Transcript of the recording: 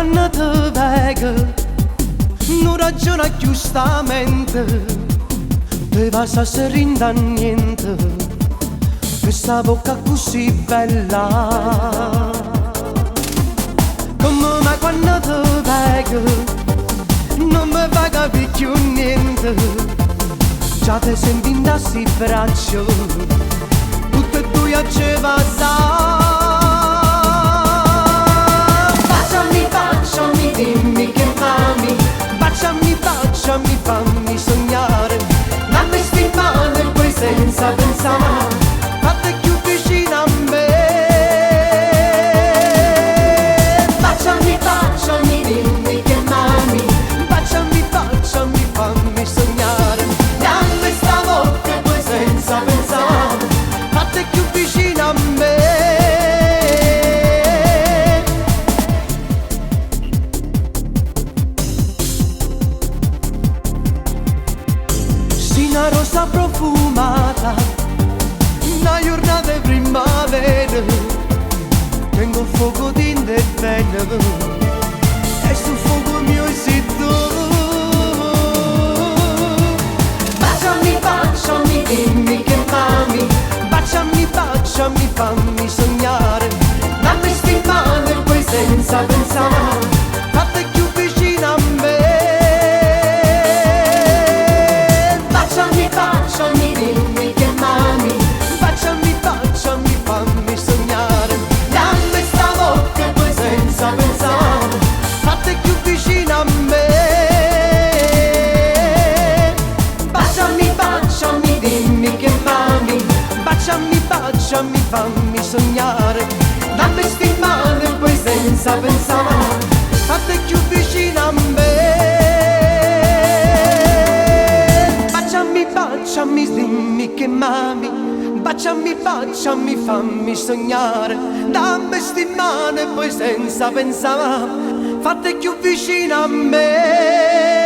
quando ti vedo non ragiona giustamente, te va a serinda niente, questa bocca così bella. Come mai quando ti vedo non mi fa capire più niente, già te senti in tassi braccio, tutte e due a ce va. Baciami, dimmi che m'ami, baciami, fammi sognare, dammi sti mani e poi senza pensare, fate più vicino a me. Baciami, dimmi che m'ami, baciami, fammi sognare, dammi sta bocca e poi senza pensare, fate più vicino a me. Una rosa profumata, una giornata di primavera, tengo il fuoco in te bene, e sul fuoco mio sei tu. Baciami, dimmi che m'ami, baciami, fammi sognare, dammi sti mani e poi senza pensare, fate più vicino a me. Baciami, dimmi che m'ami, baciami, fammi sognare, dammi sta bocca e poi senza pensare, fate più vicino a me. Baciami, dimmi che m'ami, baciami, fammi sognare, dammi sti mani e poi senza pensare, fate più vicino a me. Baciami, dimmi che m'ami, baciami, fammi sognare, dammi sti mani e poi senza pensare, fate più vicino a me.